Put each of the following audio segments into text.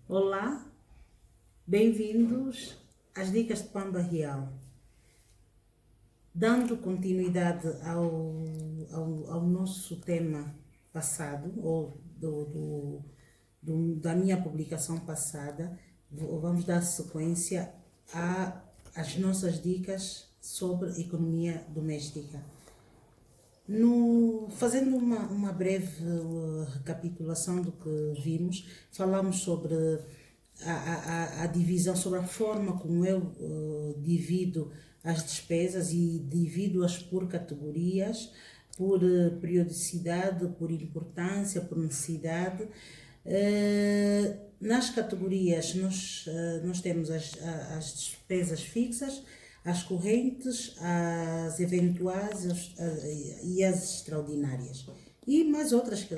Olá, bem-vindos às Dicas de Pamba Real. Dando continuidade ao nosso tema passado, ou da minha publicação passada, vamos dar sequência às nossas dicas sobre economia doméstica. Fazendo uma breve recapitulação do que vimos, falamos sobre a divisão, sobre a forma como eu divido as despesas e divido-as por categorias, por periodicidade, por importância, por necessidade. Nas categorias nós temos as despesas fixas, as correntes, as eventuais e as extraordinárias. E mais outras que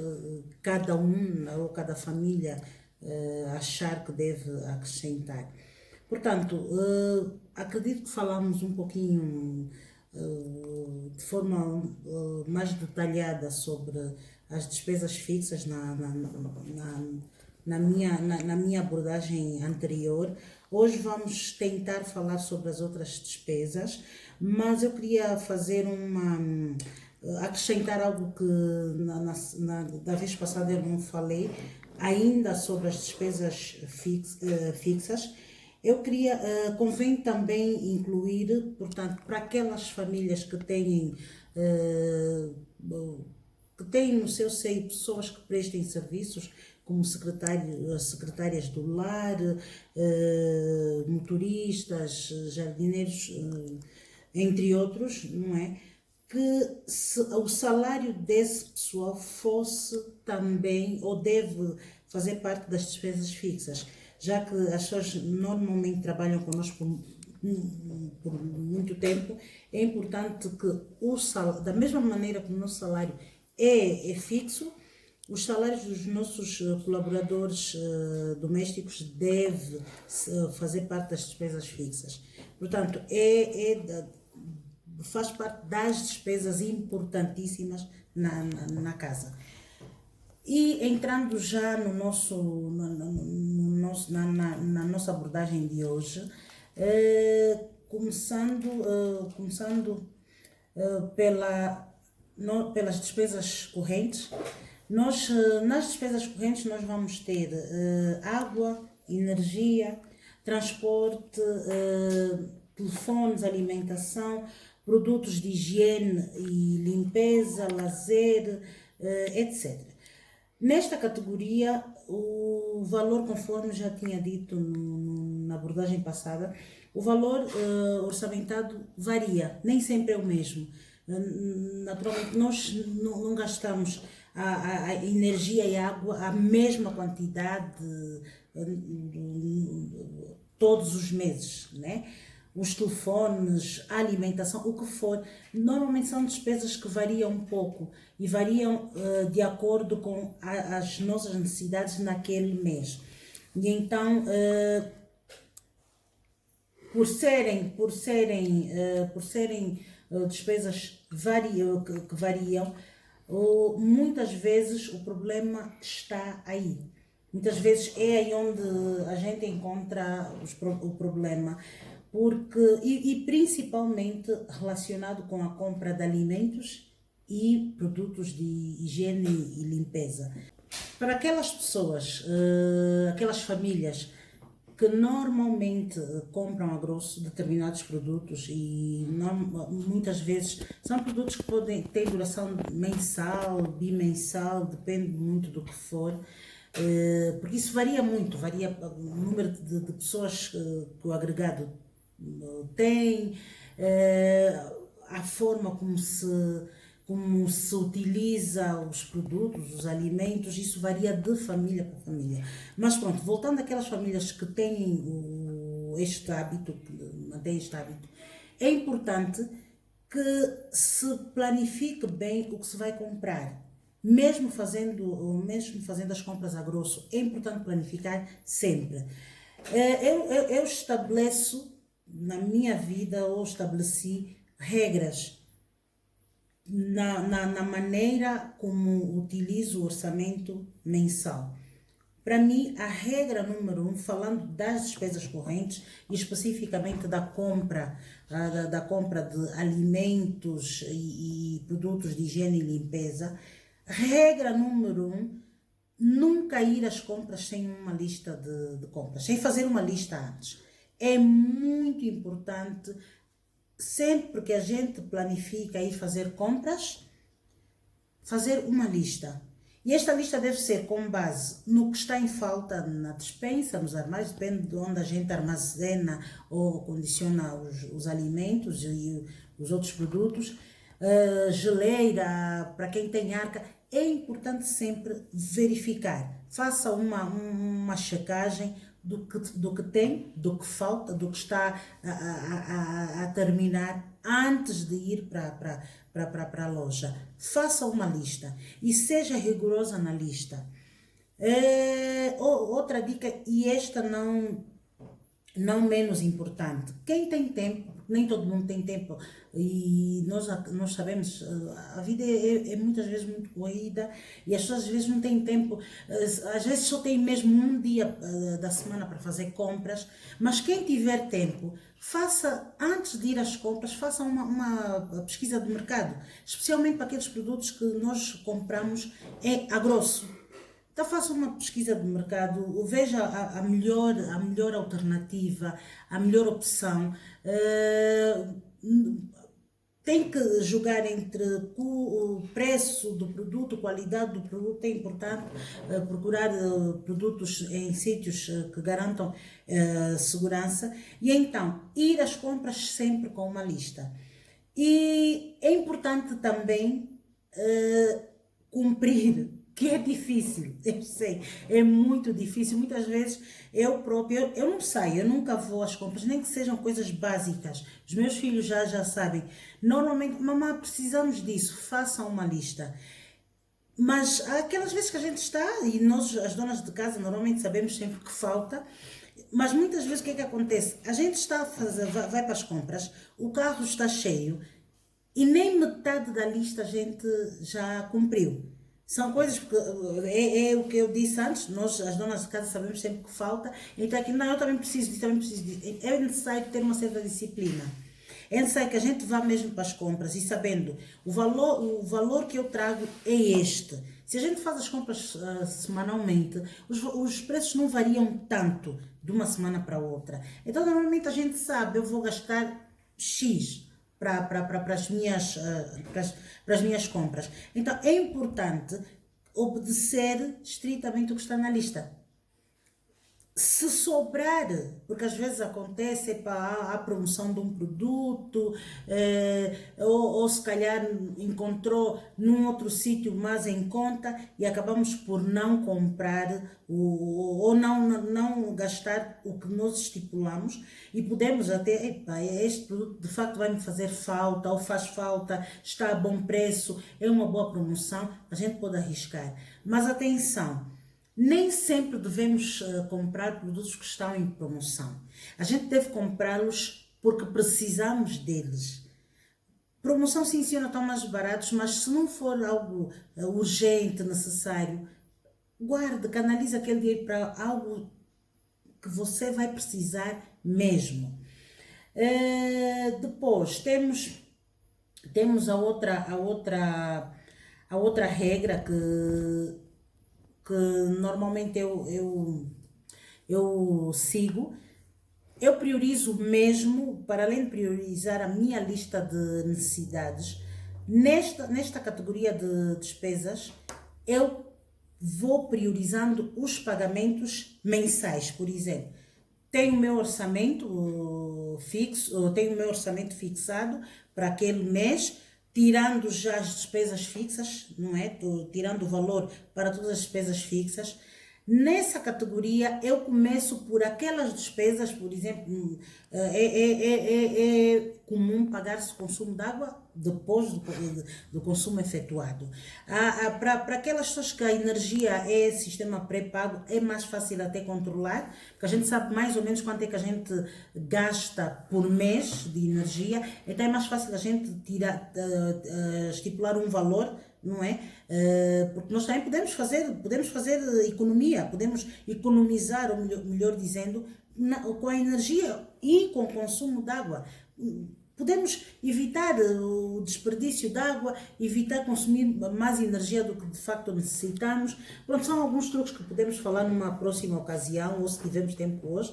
cada ou cada família achar que deve acrescentar. Portanto, acredito que falamos um pouquinho de forma mais detalhada sobre as despesas fixas na minha abordagem anterior. Hoje vamos tentar falar sobre as outras despesas, mas eu queria acrescentar algo que da vez passada eu não falei, ainda sobre as despesas fixas. Eu queria, convém também incluir, portanto, para aquelas famílias que têm no seu seio pessoas que prestem serviços, como secretárias do lar, motoristas, jardineiros, entre outros, não é? Que o salário desse pessoal fosse também, ou deve fazer parte das despesas fixas, já que as pessoas normalmente trabalham connosco por muito tempo. É importante que o salário, da mesma maneira que o nosso salário é fixo, os salários dos nossos colaboradores domésticos devem fazer parte das despesas fixas. Portanto, faz parte das despesas importantíssimas na casa. E entrando já na nossa abordagem de hoje, começando pelas despesas correntes. Nas despesas correntes nós vamos ter água, energia, transporte, telefones, alimentação, produtos de higiene e limpeza, lazer, etc. Nesta categoria, o valor, conforme já tinha dito na abordagem passada, o valor orçamentado varia, nem sempre é o mesmo. Naturalmente, nós não gastamos a energia e a água a mesma quantidade todos os meses, né? Os telefones, a alimentação, o que for, normalmente são despesas que variam um pouco e variam de acordo com as nossas necessidades naquele mês. E então, por serem despesas que variam, muitas vezes o problema está aí. Muitas vezes é aí onde a gente encontra o problema, e principalmente relacionado com a compra de alimentos e produtos de higiene e limpeza. Para aquelas pessoas, aquelas famílias que normalmente compram a grosso determinados produtos e muitas vezes são produtos que podem ter duração mensal, bimensal, depende muito do que for, porque isso varia muito, varia o número de pessoas que o agregado tem, a forma como se utiliza os produtos, os alimentos, isso varia de família para família. Mas pronto, voltando àquelas famílias que têm este hábito, que mantêm este hábito, é importante que se planifique bem o que se vai comprar. Mesmo fazendo as compras a grosso, é importante planificar sempre. Eu estabeleço na minha vida, ou estabeleci regras na maneira como utilizo o orçamento mensal. Para mim, a regra número um, falando das despesas correntes e especificamente da compra, da compra de alimentos e produtos de higiene e limpeza, regra número um, nunca ir às compras sem uma lista de compras, sem fazer uma lista antes. É muito importante, sempre que a gente planifica ir fazer compras, fazer uma lista. E esta lista deve ser com base no que está em falta na despensa, nos armários, depende de onde a gente armazena ou condiciona os alimentos e os outros produtos. Geleira, para quem tem arca, é importante sempre verificar. Faça uma checagem do que tem, do que falta, do que está a terminar antes de ir para a loja. Faça uma lista e seja rigorosa na lista. Outra dica, e esta não menos importante, quem tem tempo, nem todo mundo tem tempo, e nós sabemos, a vida é muitas vezes muito corrida e as pessoas às vezes não têm tempo, às vezes só tem mesmo um dia da semana para fazer compras, mas quem tiver tempo, faça, antes de ir às compras, faça uma pesquisa de mercado, especialmente para aqueles produtos que nós compramos a grosso. Então faça uma pesquisa de mercado, veja a melhor alternativa, a melhor opção. Tem que jogar entre o preço do produto, qualidade do produto. É importante procurar produtos em sítios que garantam segurança. E então, ir às compras sempre com uma lista. E é importante também cumprir, que é difícil, eu sei, é muito difícil. Muitas vezes eu próprio, eu não saio, eu nunca vou às compras, nem que sejam coisas básicas. Os meus filhos já sabem. Normalmente, mamãe, precisamos disso, façam uma lista. Mas há aquelas vezes que a gente está, e nós, as donas de casa, normalmente sabemos sempre que falta, mas muitas vezes o que é que acontece? A gente está a fazer, vai para as compras, o carro está cheio e nem metade da lista a gente já cumpriu. São coisas, porque é o que eu disse antes, nós, as donas de casa, sabemos sempre que falta, então aqui, não, eu também preciso disso, também preciso disso. É necessário ter uma certa disciplina. É necessário que a gente vá mesmo para as compras e sabendo o valor que eu trago é este. Se a gente faz as compras semanalmente, os preços não variam tanto de uma semana para outra. Então, normalmente a gente sabe, eu vou gastar X para as minhas compras. Então, é importante obedecer estritamente o que está na lista. Se sobrar, porque às vezes acontece a promoção de um produto, ou se calhar encontrou num outro sítio mais em conta e acabamos por não comprar ou não gastar o que nós estipulamos e podemos até, este produto de facto vai me fazer falta ou faz falta, está a bom preço, é uma boa promoção, a gente pode arriscar. Mas atenção! Nem sempre devemos comprar produtos que estão em promoção. A gente deve comprá-los porque precisamos deles. Promoção sim, sim, não estão mais baratos, mas se não for algo urgente, necessário, guarde, canalize aquele dinheiro para algo que você vai precisar mesmo. Depois temos a outra regra que normalmente eu sigo. Eu priorizo mesmo, para além de priorizar a minha lista de necessidades, nesta categoria de despesas, eu vou priorizando os pagamentos mensais. Por exemplo, tenho o meu orçamento fixo, tenho o meu orçamento fixado para aquele mês, tirando já as despesas fixas, não é? Tirando o valor para todas as despesas fixas. Nessa categoria, eu começo por aquelas despesas, por exemplo, é comum pagar-se consumo de água depois do consumo efetuado. Para aquelas pessoas que a energia é sistema pré-pago, é mais fácil até controlar, porque a gente sabe mais ou menos quanto é que a gente gasta por mês de energia, então é mais fácil a gente estipular um valor não é? Porque nós também podemos fazer economia, podemos economizar, ou melhor dizendo, com a energia e com o consumo de água. Podemos evitar o desperdício de água, evitar consumir mais energia do que de facto necessitamos. Pronto, são alguns truques que podemos falar numa próxima ocasião, ou se tivermos tempo hoje.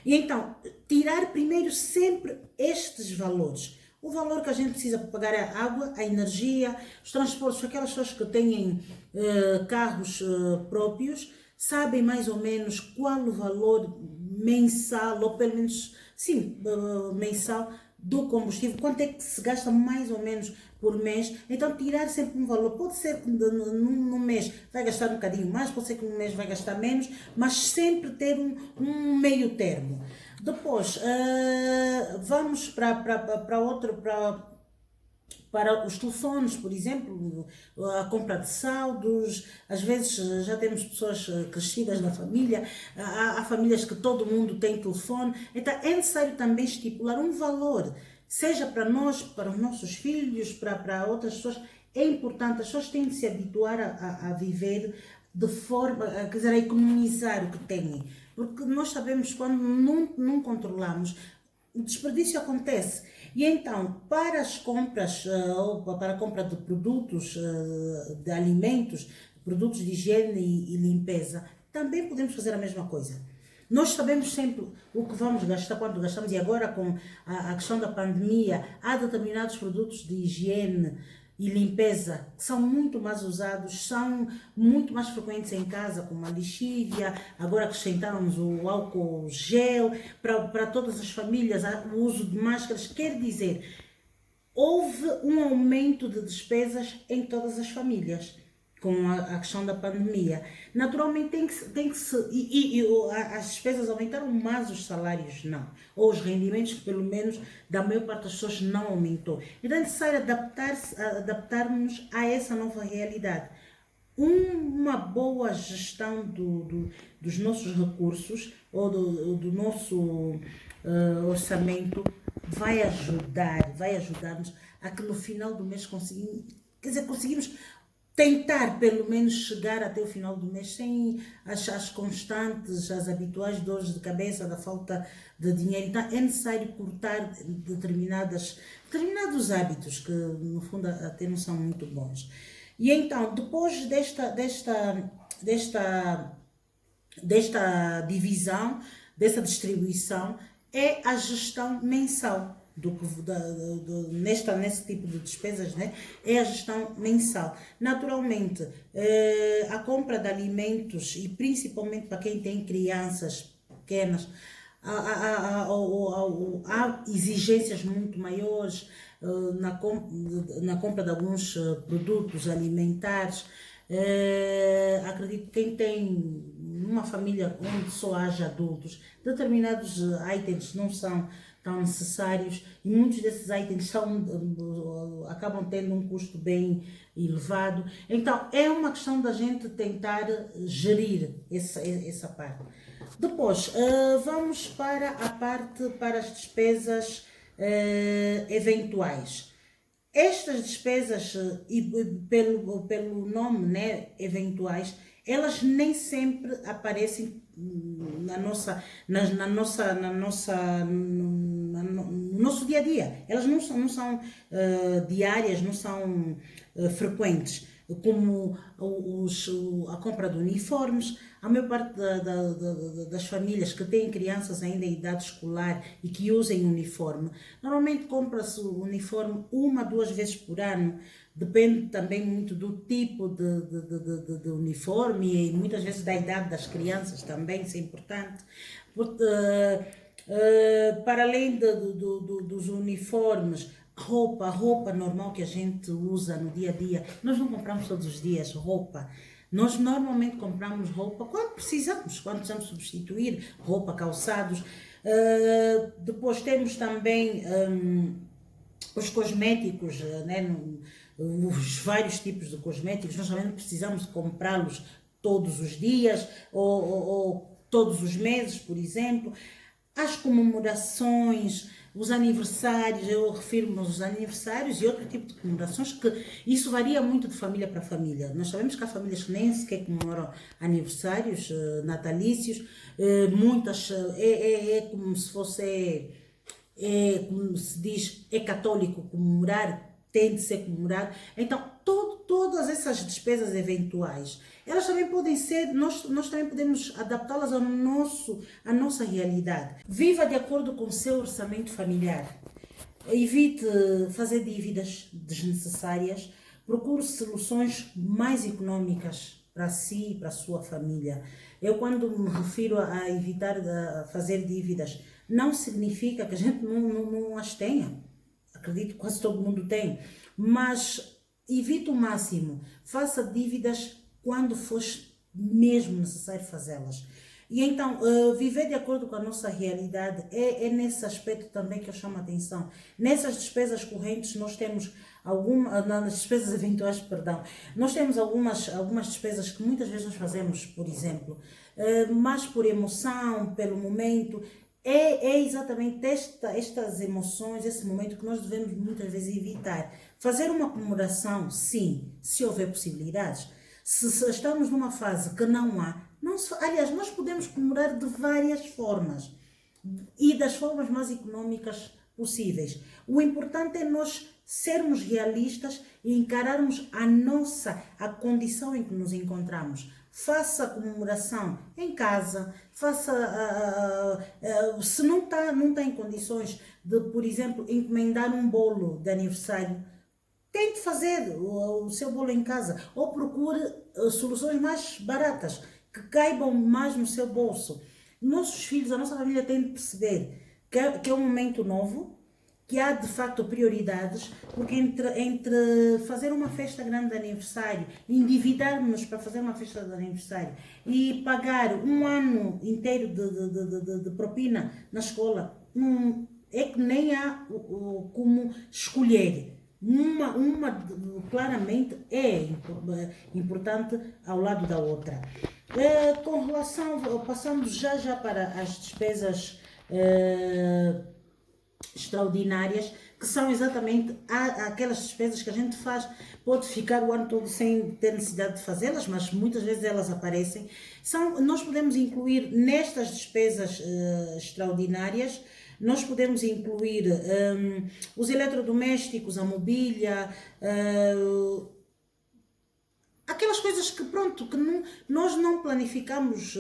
E então, tirar primeiro sempre estes valores. O valor que a gente precisa para pagar a água, a energia, os transportes, aquelas pessoas que têm carros próprios, sabem mais ou menos qual o valor mensal, ou pelo menos, sim, mensal, do combustível, quanto é que se gasta mais ou menos por mês. Então tirar sempre um valor, pode ser que num mês vai gastar um bocadinho mais, pode ser que num mês vai gastar menos, mas sempre ter um meio termo. Depois, vamos para os telefones, por exemplo, a compra de saldos. Às vezes já temos pessoas crescidas na família, há famílias que todo mundo tem telefone, então é necessário também estipular um valor, seja para nós, para os nossos filhos, para outras pessoas. É importante, as pessoas têm de se habituar a viver de forma, quer dizer, a economizar o que têm, porque nós sabemos quando não controlamos, o desperdício acontece. E então, para as compras, ou para a compra de produtos, de alimentos, produtos de higiene e limpeza, também podemos fazer a mesma coisa. Nós sabemos sempre o que vamos gastar, quando gastamos, e agora com a questão da pandemia, há determinados produtos de higiene e limpeza que são muito mais usados, são muito mais frequentes em casa, como a lixívia. Agora acrescentamos o álcool gel para todas as famílias, o uso de máscaras. Quer dizer, houve um aumento de despesas em todas as famílias com a questão da pandemia. Naturalmente tem que se... as despesas aumentaram, mas os salários não. Ou os rendimentos, que pelo menos da maior parte das pessoas não aumentou. Então é necessário adaptarmos a essa nova realidade. Uma boa gestão dos nossos recursos, ou do nosso orçamento, vai ajudar-nos a que no final do mês conseguimos tentar pelo menos chegar até o final do mês sem as constantes, as habituais dores de cabeça, da falta de dinheiro. Então é necessário cortar determinados hábitos que no fundo até não são muito bons. E então, depois desta divisão, dessa distribuição, é a gestão mensal. Nesse tipo de despesas, né? É a gestão mensal. Naturalmente, a compra de alimentos, e principalmente para quem tem crianças pequenas, há exigências muito maiores na compra de alguns produtos alimentares. Acredito que quem tem uma família onde só haja adultos, determinados itens não são tão necessários, e muitos desses itens acabam tendo um custo bem elevado. Então é uma questão da gente tentar gerir essa parte. Depois vamos para as despesas eventuais. Estas despesas, pelo nome, né, eventuais, elas nem sempre aparecem no nosso dia a dia. Elas não são diárias, não são frequentes, como a compra de uniformes. A maior parte das famílias que têm crianças ainda em idade escolar e que usem uniforme, normalmente compra-se o uniforme 1-2 vezes por ano. Depende também muito do tipo de uniforme e muitas vezes da idade das crianças também, isso é importante. Porque, para além dos uniformes, roupa normal que a gente usa no dia a dia, nós não compramos todos os dias roupa. Nós normalmente compramos roupa quando precisamos substituir roupa, calçados. Depois temos também os cosméticos, né? Os vários tipos de cosméticos. Nós também precisamos comprá-los todos os dias ou todos os meses, por exemplo. As comemorações, os aniversários, eu refiro-me aos aniversários e outro tipo de comemorações, que isso varia muito de família para família. Nós sabemos que há famílias que nem sequer comemoram aniversários natalícios, muitas é como se fosse, como se diz, é católico comemorar, tem de ser comemorado. Então, todas essas despesas eventuais, elas também podem ser, nós também podemos adaptá-las à nossa realidade. Viva de acordo com o seu orçamento familiar. Evite fazer dívidas desnecessárias. Procure soluções mais econômicas para si e para a sua família. Eu, quando me refiro a evitar fazer dívidas, não significa que a gente não as tenha. Acredito que quase todo mundo tem. Mas evite o máximo. Faça dívidas quando for mesmo necessário fazê-las. E então, viver de acordo com a nossa realidade é nesse aspecto também que eu chamo a atenção. Nessas despesas correntes, nós temos nas despesas eventuais, perdão, nós temos algumas despesas que muitas vezes nós fazemos, por exemplo, mais por emoção, pelo momento. É exatamente estas emoções, esse momento que nós devemos muitas vezes evitar. Fazer uma comemoração, sim, se houver possibilidades. Se estamos numa fase que não há, aliás, nós podemos comemorar de várias formas e das formas mais econômicas possíveis. O importante é nós sermos realistas e encararmos a condição em que nos encontramos. Faça a comemoração em casa, se não está em condições de, por exemplo, encomendar um bolo de aniversário, tente fazer o seu bolo em casa ou procure soluções mais baratas, que caibam mais no seu bolso. Nossos filhos, a nossa família tem de perceber que é um momento novo, que há de facto prioridades, porque entre fazer uma festa grande de aniversário, endividar-nos para fazer uma festa de aniversário e pagar um ano inteiro de propina na escola, é que nem há como escolher. Uma claramente é importante ao lado da outra. Com relação, passando já para as despesas extraordinárias, que são exatamente aquelas despesas que a gente faz, pode ficar o ano todo sem ter necessidade de fazê-las, mas muitas vezes elas aparecem. Nós podemos incluir nestas despesas extraordinárias, nós podemos incluir os eletrodomésticos, a mobília, aquelas coisas que, pronto, que nós não planificamos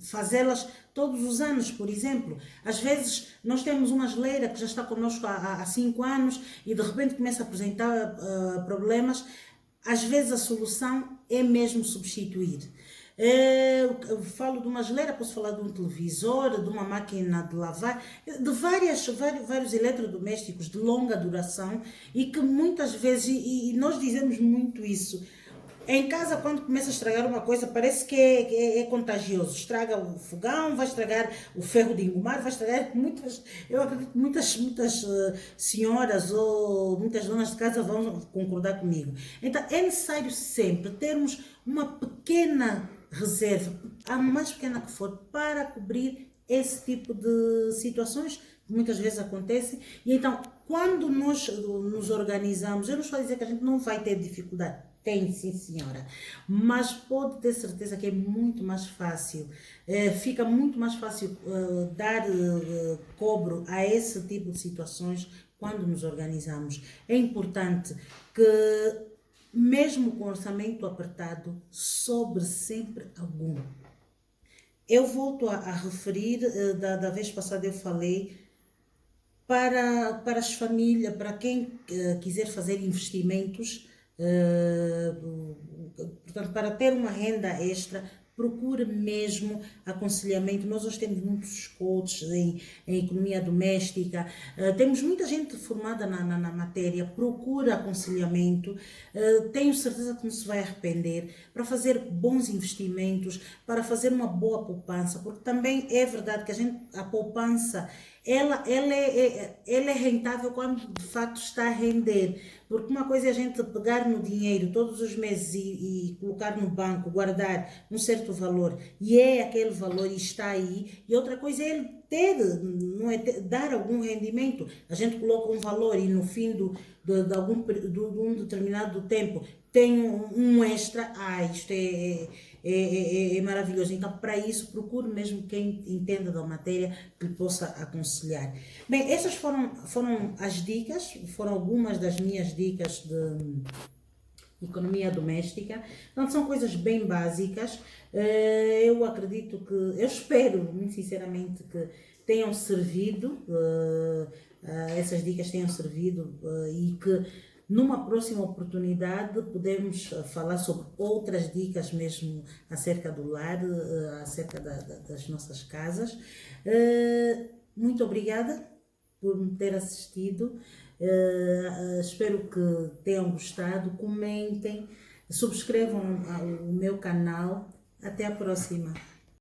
fazê-las todos os anos, por exemplo. Às vezes nós temos uma geleira que já está connosco há 5 anos e de repente começa a apresentar problemas. Às vezes a solução é mesmo substituir. Eu falo de uma geleira, posso falar de um televisor, de uma máquina de lavar, de vários eletrodomésticos de longa duração e que muitas vezes, e nós dizemos muito isso, em casa, quando começa a estragar uma coisa, parece que é contagioso. Estraga o fogão, vai estragar o ferro de engomar, vai estragar eu acredito que muitas senhoras ou muitas donas de casa vão concordar comigo. Então, é necessário sempre termos uma pequena reserva, a mais pequena que for, para cobrir esse tipo de situações que muitas vezes acontecem. E então, quando nós nos organizamos, eu não estou a dizer que a gente não vai ter dificuldade. Tem, sim senhora, mas pode ter certeza que é muito mais fácil, fica muito mais fácil dar cobro a esse tipo de situações quando nos organizamos. É importante que, mesmo com orçamento apertado, sobre sempre algum. Eu volto a referir, da vez passada eu falei, para as famílias, para quem quiser fazer investimentos, portanto, para ter uma renda extra, procure mesmo aconselhamento. Nós hoje temos muitos coaches em economia doméstica, temos muita gente formada na matéria. Procure aconselhamento, tenho certeza que não se vai arrepender, para fazer bons investimentos, para fazer uma boa poupança, porque também é verdade que a poupança ela é rentável quando de facto está a render. Porque uma coisa é a gente pegar no dinheiro todos os meses e colocar no banco, guardar um certo valor, e é aquele valor e está aí, e outra coisa é ele ter, não é dar algum rendimento. A gente coloca um valor e no fim de um determinado tempo tem um extra, isto é maravilhoso. Então, para isso, procure mesmo quem entenda da matéria que lhe possa aconselhar. Bem, essas foram as dicas, foram algumas das minhas dicas de economia doméstica. Então, são coisas bem básicas. Eu acredito que, eu espero, muito sinceramente, que tenham servido, essas dicas tenham servido e que numa próxima oportunidade podemos falar sobre outras dicas mesmo acerca do lar, acerca das nossas casas. Muito obrigada por me ter assistido. Espero que tenham gostado. Comentem, subscrevam o meu canal. Até a próxima.